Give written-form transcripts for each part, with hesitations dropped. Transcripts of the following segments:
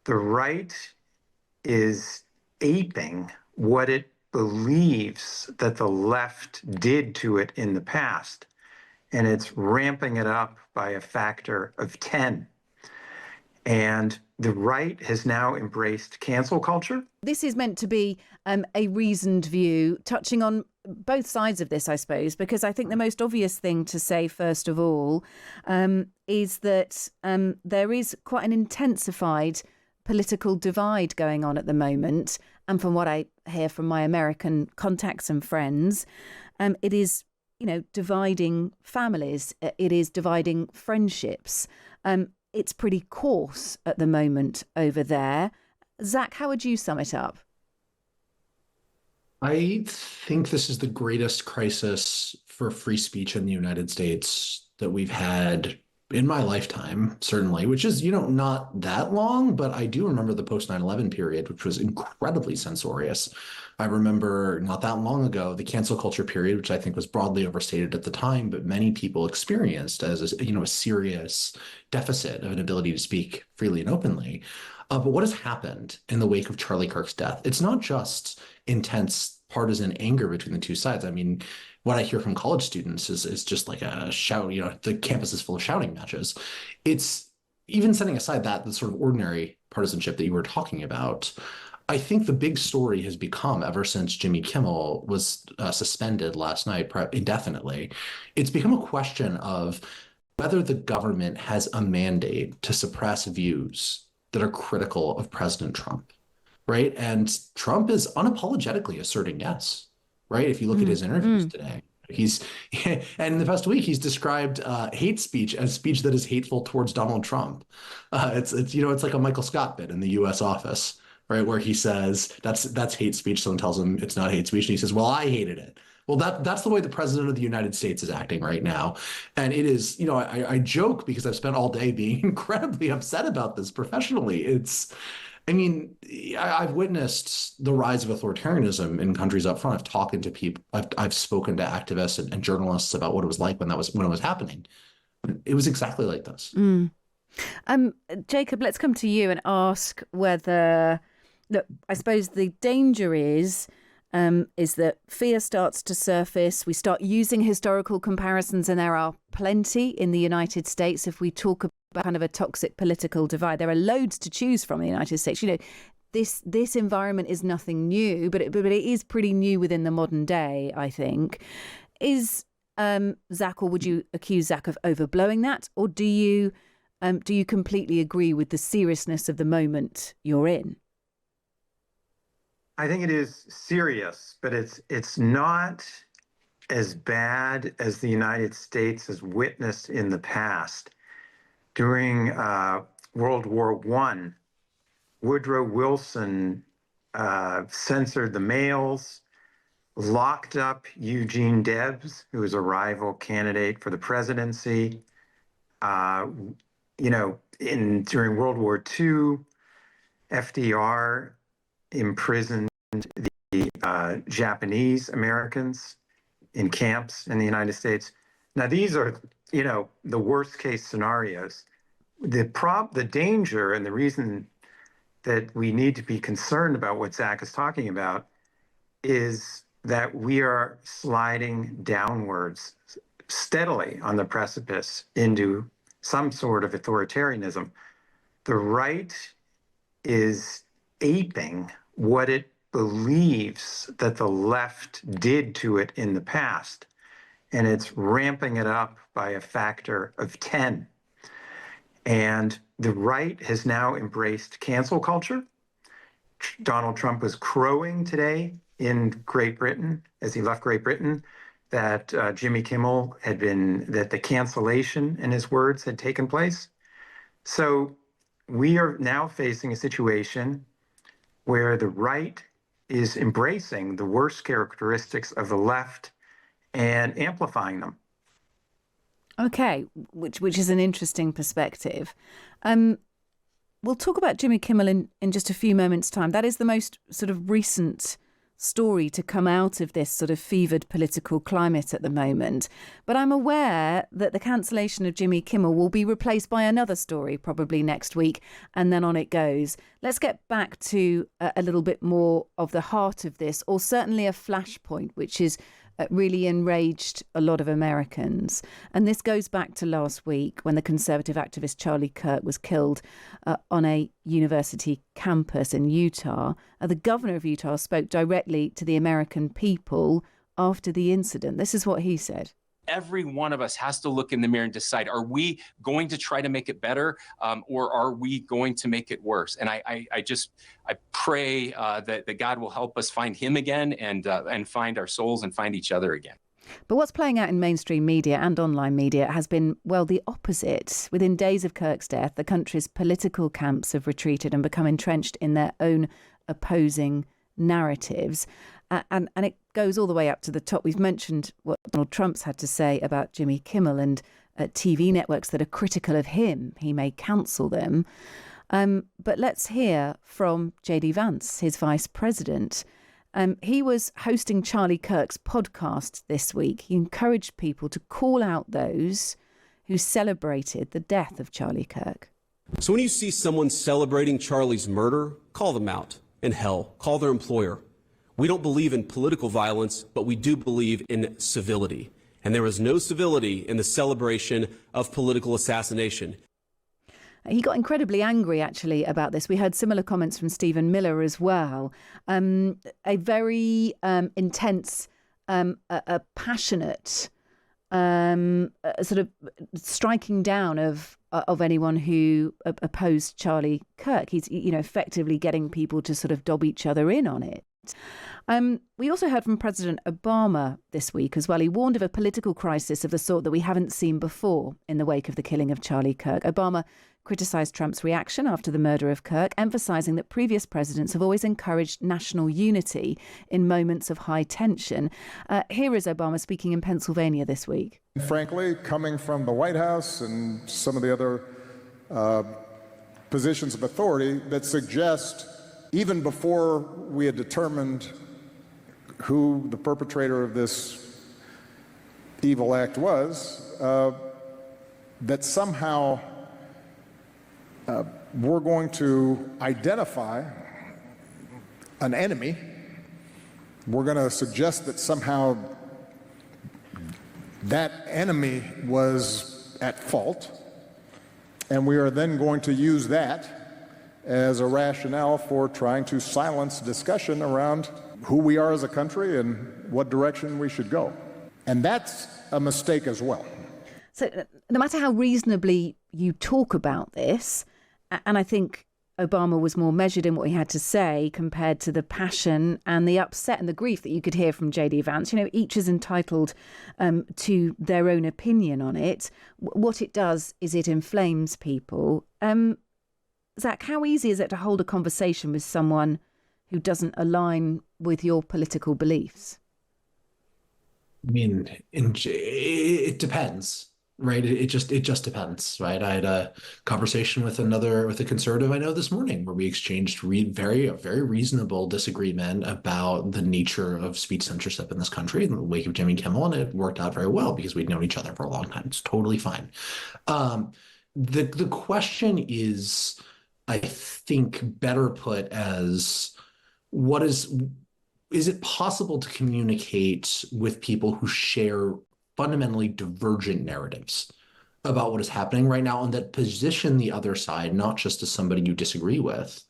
The right is aping what it believes that the left did to it in the past, and it's ramping it up by a factor of 10. And the right has now embraced cancel culture. This is meant to be a reasoned view, touching on both sides of this, I suppose, because I think the most obvious thing to say, first of all, is that there is quite an intensified political divide going on at the moment. And from what I hear from my American contacts and friends, it is, dividing families. It is dividing friendships. It's pretty coarse at the moment over there. Zach, how would you sum it up? I think this is the greatest crisis for free speech in the United States that we've had in my lifetime, certainly, which is, not that long, but I do remember the post 9/11 period, which was incredibly censorious. I remember not that long ago, the cancel culture period, which I think was broadly overstated at the time, but many people experienced as a serious deficit of an ability to speak freely and openly. But what has happened in the wake of Charlie Kirk's death? It's not just intense partisan anger between the two sides. I mean, what I hear from college students is just like a shout, the campus is full of shouting matches. It's even setting aside the sort of ordinary partisanship that you were talking about. I think the big story has become, ever since Jimmy Kimmel was suspended last night indefinitely, it's become a question of whether the government has a mandate to suppress views that are critical of President Trump, right? And Trump is unapologetically asserting yes, right? If you look at his interviews today, and in the past week, he's described hate speech as speech that is hateful towards Donald Trump. It's like a Michael Scott bit in the U.S. office, right, where he says that's hate speech. Someone tells him it's not hate speech, and he says, "Well, I hated it." Well, that's the way the president of the United States is acting right now. And it is, I joke because I've spent all day being incredibly upset about this professionally. I've witnessed the rise of authoritarianism in countries up front. I've talked to people, I've spoken to activists and journalists about what it was like when it was happening. It was exactly like this. Jacob, let's come to you and ask whether, look, I suppose the danger is that fear starts to surface. We start using historical comparisons, and there are plenty in the United States. If we talk about kind of a toxic political divide, there are loads to choose from in the United States. This environment is nothing new, but it is pretty new within the modern day, I think. Is Zach, or would you accuse Zach of overblowing that, or do you completely agree with the seriousness of the moment you're in? I think it is serious, but it's not as bad as the United States has witnessed in the past. During World War I, Woodrow Wilson censored the mails, locked up Eugene Debs, who was a rival candidate for the presidency. During World War II, FDR imprisoned the Japanese Americans in camps in the United States. Now, these are, the worst case scenarios. The danger and the reason that we need to be concerned about what Zach is talking about is that we are sliding downwards steadily on the precipice into some sort of authoritarianism. The right is aping what it believes that the left did to it in the past, and it's ramping it up by a factor of 10. And the right has now embraced cancel culture. Donald Trump was crowing today in Great Britain as he left Great Britain that Jimmy Kimmel that the cancellation, in his words, had taken place. So we are now facing a situation where the right is embracing the worst characteristics of the left and amplifying them. Okay, which is an interesting perspective. We'll talk about Jimmy Kimmel in just a few moments' time. That is the most sort of recent story to come out of this sort of fevered political climate at the moment. But I'm aware that the cancellation of Jimmy Kimmel will be replaced by another story probably next week, and then on it goes. Let's get back to a little bit more of the heart of this, or certainly a flashpoint, which is really enraged a lot of Americans. And this goes back to last week when the conservative activist Charlie Kirk was killed on a university campus in Utah. The governor of Utah spoke directly to the American people after the incident. This is what he said. Every one of us has to look in the mirror and decide, are we going to try to make it better, or are we going to make it worse? And I pray that God will help us find him again and find our souls and find each other again. But what's playing out in mainstream media and online media has been, well, the opposite. Within days of Kirk's death, the country's political camps have retreated and become entrenched in their own opposing narratives. And it goes all the way up to the top. We've mentioned what Donald Trump's had to say about Jimmy Kimmel, and TV networks that are critical of him. He may cancel them. But let's hear from J.D. Vance, his vice president. He was hosting Charlie Kirk's podcast this week. He encouraged people to call out those who celebrated the death of Charlie Kirk. So when you see someone celebrating Charlie's murder, call them out. And hell, call their employer. We don't believe in political violence, but we do believe in civility. And there is no civility in the celebration of political assassination. He got incredibly angry, actually, about this. We heard similar comments from Stephen Miller as well. A very intense, a passionate sort of striking down of anyone who opposed Charlie Kirk. He's, effectively getting people to sort of dob each other in on it. We also heard from President Obama this week as well. He warned of a political crisis of the sort that we haven't seen before in the wake of the killing of Charlie Kirk. Obama criticised Trump's reaction after the murder of Kirk, emphasising that previous presidents have always encouraged national unity in moments of high tension. Here is Obama speaking in Pennsylvania this week. Frankly, coming from the White House and some of the other positions of authority that suggest, even before we had determined who the perpetrator of this evil act was, that somehow we're going to identify an enemy. We're going to suggest that somehow that enemy was at fault, and we are then going to use that as a rationale for trying to silence discussion around who we are as a country and what direction we should go. And that's a mistake as well. So no matter how reasonably you talk about this, and I think Obama was more measured in what he had to say compared to the passion and the upset and the grief that you could hear from J.D. Vance. Each is entitled to their own opinion on it. What it does is it inflames people. Zach, how easy is it to hold a conversation with someone who doesn't align with your political beliefs? I mean, it depends. Right. It just depends. Right. I had a conversation with a conservative I know this morning where we exchanged very reasonable disagreement about the nature of speech censorship in this country in the wake of Jimmy Kimmel. And it worked out very well because we'd known each other for a long time. It's totally fine. The question is, I think, better put as is it possible to communicate with people who share fundamentally divergent narratives about what is happening right now and that position the other side not just as somebody you disagree with,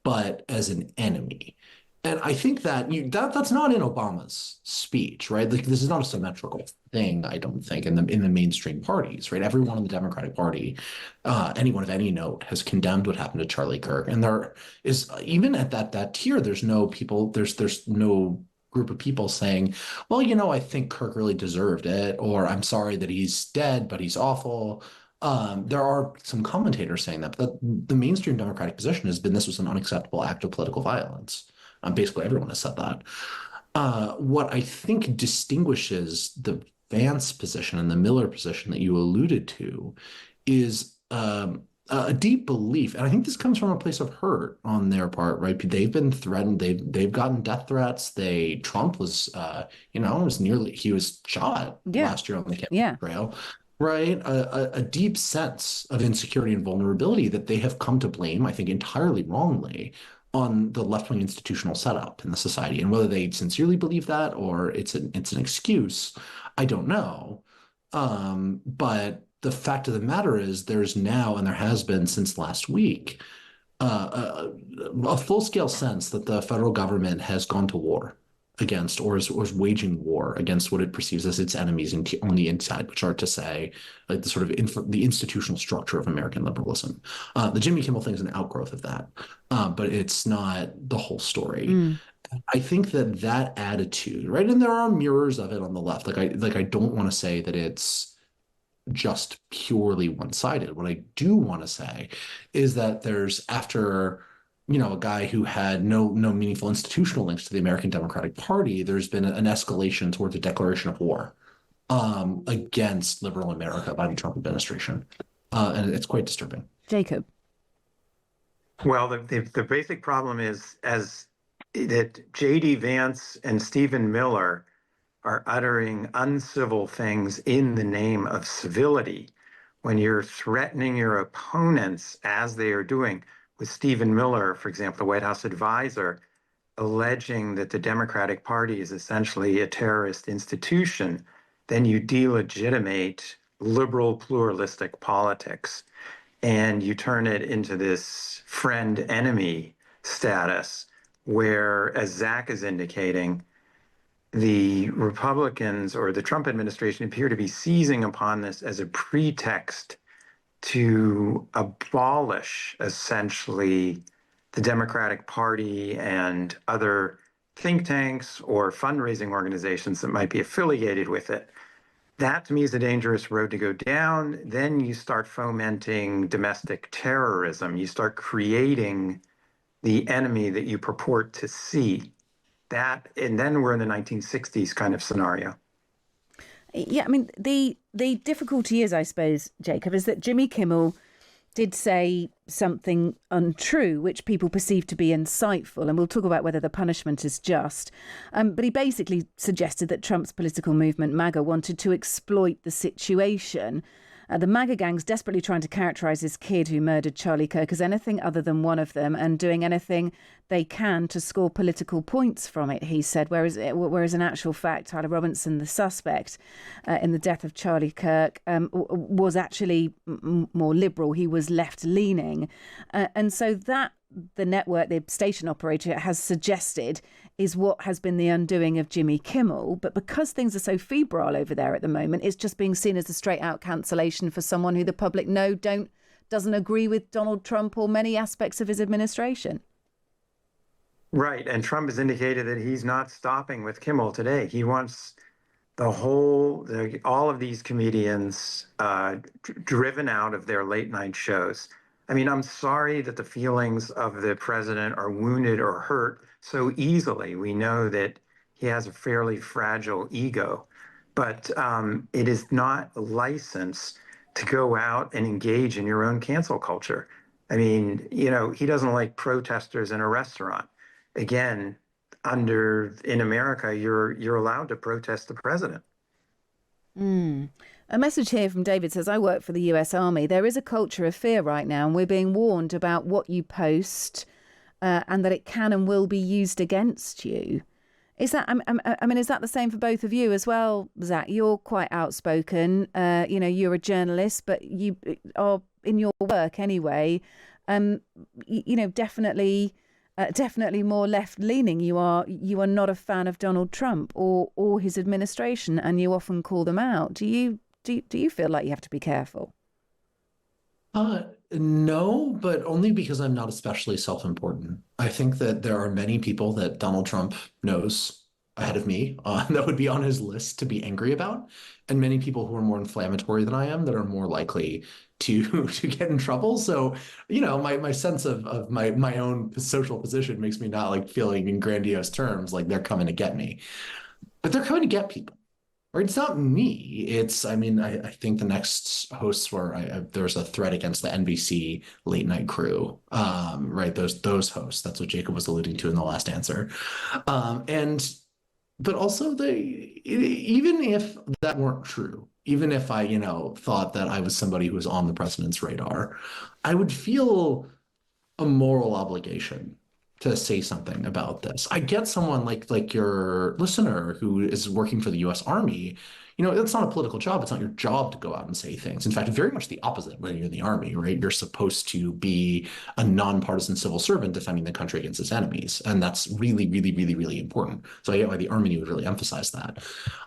but as an enemy? And I think that that's not in Obama's speech, right? Like, this is not a symmetrical thing, I don't think, in the mainstream parties, right? Everyone in the Democratic Party, anyone of any note, has condemned what happened to Charlie Kirk. And there is, even at that tier, there's no group of people saying, well, I think Kirk really deserved it, or I'm sorry that he's dead, but he's awful. There are some commentators saying that, but the mainstream Democratic position has been this was an unacceptable act of political violence. Basically, everyone has said that. What I think distinguishes the Vance position and the Miller position that you alluded to is a deep belief, and I think this comes from a place of hurt on their part, right? They've been threatened. They've gotten death threats. Trump was, he was shot Yeah. last year on the Yeah. campaign trail, right? A deep sense of insecurity and vulnerability that they have come to blame, I think, entirely wrongly on the left-wing institutional setup in the society. And whether they sincerely believe that or it's an excuse, I don't know. But the fact of the matter is there's now, and there has been since last week, a full-scale sense that the federal government has gone to war against, or is waging war against what it perceives as its enemies on the inside, which are to say, like the sort of the institutional structure of American liberalism. The Jimmy Kimmel thing is an outgrowth of that, but it's not the whole story. I think that attitude, right, and there are mirrors of it on the left. I don't want to say that it's just purely one-sided. What I do want to say is that there's, after a guy who had no meaningful institutional links to the American Democratic Party, there's been an escalation towards a declaration of war against liberal America by the Trump administration, and it's quite disturbing. Jacob. Well, the basic problem is that J.D. Vance and Stephen Miller are uttering uncivil things in the name of civility. When you're threatening your opponents, as they are doing with Stephen Miller, for example, the White House advisor, alleging that the Democratic Party is essentially a terrorist institution, then you delegitimate liberal pluralistic politics and you turn it into this friend-enemy status where, as Zach is indicating, the Republicans or the Trump administration appear to be seizing upon this as a pretext to abolish essentially the Democratic Party and other think tanks or fundraising organizations that might be affiliated with it. That to me is a dangerous road to go down. Then you start fomenting domestic terrorism. You start creating the enemy that you purport to see. And then we're in the 1960s kind of scenario. Yeah, I mean, the difficulty is, I suppose, Jacob, is that Jimmy Kimmel did say something untrue, which people perceive to be insightful, and we'll talk about whether the punishment is just. But he basically suggested that Trump's political movement, Maga, wanted to exploit the situation. The Maga gang's desperately trying to characterise this kid who murdered Charlie Kirk as anything other than one of them and doing anything they can to score political points from it, he said, whereas in actual fact, Tyler Robinson, the suspect in the death of Charlie Kirk, was actually more liberal. He was left-leaning. And so that the network, the station operator, has suggested is what has been the undoing of Jimmy Kimmel. But because things are so febrile over there at the moment, it's just being seen as a straight-out cancellation for someone who the public doesn't agree with Donald Trump or many aspects of his administration. Right, and Trump has indicated that he's not stopping with Kimmel today. He wants all of these comedians driven out of their late-night shows. I mean, I'm sorry that the feelings of the president are wounded or hurt so easily. We know that he has a fairly fragile ego, but it is not licensed to go out and engage in your own cancel culture. I mean, he doesn't like protesters in a restaurant. Again, in America, you're allowed to protest the president. A message here from David says, I work for the US Army. There is a culture of fear right now, and we're being warned about what you post and that it can and will be used against you. Is that, I mean, is that the same for both of you as well, Zach? You're quite outspoken. You're a journalist, but you are in your work anyway. Definitely more left-leaning. You are not a fan of Donald Trump or his administration, and you often call them out. Do you feel like you have to be careful? No, but only because I'm not especially self-important. I think that there are many people that Donald Trump knows ahead of me that would be on his list to be angry about, and many people who are more inflammatory than I am that are more likely to get in trouble. So, my sense of my own social position makes me not like feeling in grandiose terms like they're coming to get me, but they're coming to get people. or it's not me. I think the next hosts were, there was a threat against the NBC late night crew, right? Those hosts. That's what Jacob was alluding to in the last answer. But also even if that weren't true, even if I, thought that I was somebody who was on the president's radar, I would feel a moral obligation to say something about this. I get someone like your listener who is working for the U.S. Army. It's not a political job. It's not your job to go out and say things. In fact, very much the opposite when you're in the Army, right? You're supposed to be a nonpartisan civil servant defending the country against its enemies. And that's really, really, really, really important. So I get why the Army would really emphasize that.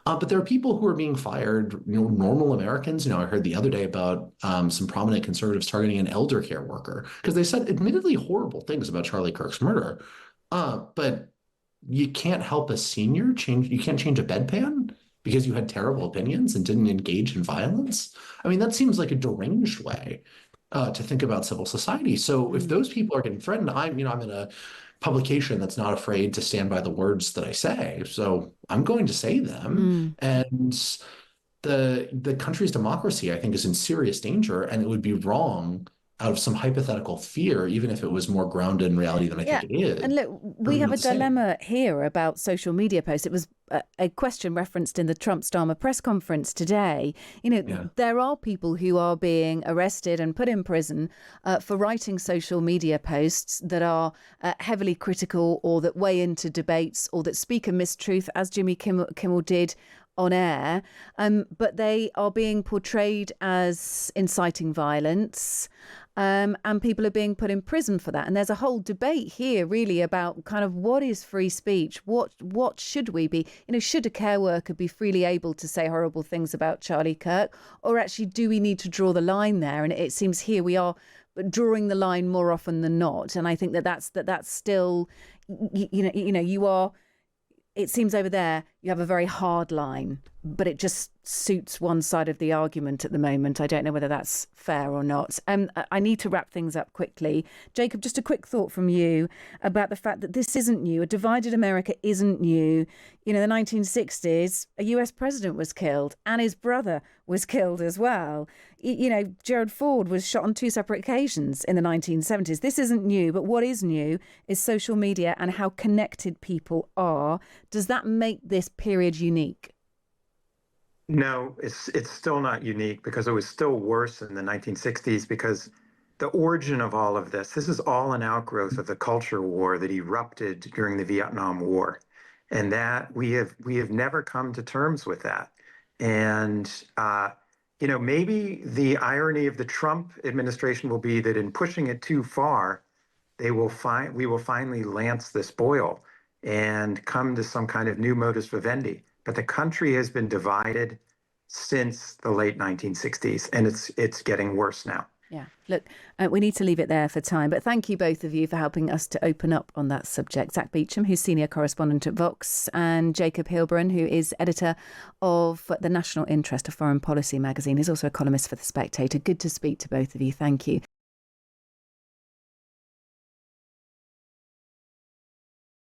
But there are people who are being fired, normal Americans. I heard the other day about some prominent conservatives targeting an elder care worker because they said admittedly horrible things about Charlie Kirk's murder. But you can't help a senior change. You can't change a bedpan because you had terrible opinions and didn't engage in violence. I mean, that seems like a deranged way to think about civil society. So if those people are getting threatened, I'm in a publication that's not afraid to stand by the words that I say. So I'm going to say them. And the country's democracy, I think, is in serious danger, and it would be wrong out of some hypothetical fear, even if it was more grounded in reality than I think it is. And look, we have a dilemma here about social media posts. It was a question referenced in the Trump-Starmer press conference today. There are people who are being arrested and put in prison for writing social media posts that are heavily critical or that weigh into debates or that speak a mistruth, as Jimmy Kimmel did on air, but they are being portrayed as inciting violence, and people are being put in prison for that. And there's a whole debate here really about kind of what is free speech? What should we be? Should a care worker be freely able to say horrible things about Charlie Kirk? Or actually, do we need to draw the line there? And it seems here we are drawing the line more often than not. And I think that's still, you are... It seems over there you have a very hard line, but it just suits one side of the argument at the moment. I don't know whether that's fair or not. I need to wrap things up quickly. Jacob, just a quick thought from you about the fact that this isn't new. A divided America isn't new. The 1960s, a US president was killed and his brother was killed as well. Gerald Ford was shot on 2 separate occasions in the 1970s. This isn't new, but what is new is social media and how connected people are. Does that make this period unique? No, it's still not unique because it was still worse in the 1960s because the origin of all of this is all an outgrowth of the culture war that erupted during the Vietnam War. And that we have never come to terms with that. And, maybe the irony of the Trump administration will be that in pushing it too far, we will finally lance this boil and come to some kind of new modus vivendi. But the country has been divided since the late 1960s, and it's getting worse now. Yeah. Look, we need to leave it there for time, but thank you both of you for helping us to open up on that subject. Zach Beecham, who's senior correspondent at Vox, and Jacob Heilbrunn, who is editor of the National Interest, a foreign policy magazine. He's also a columnist for The Spectator. Good to speak to both of you. Thank you.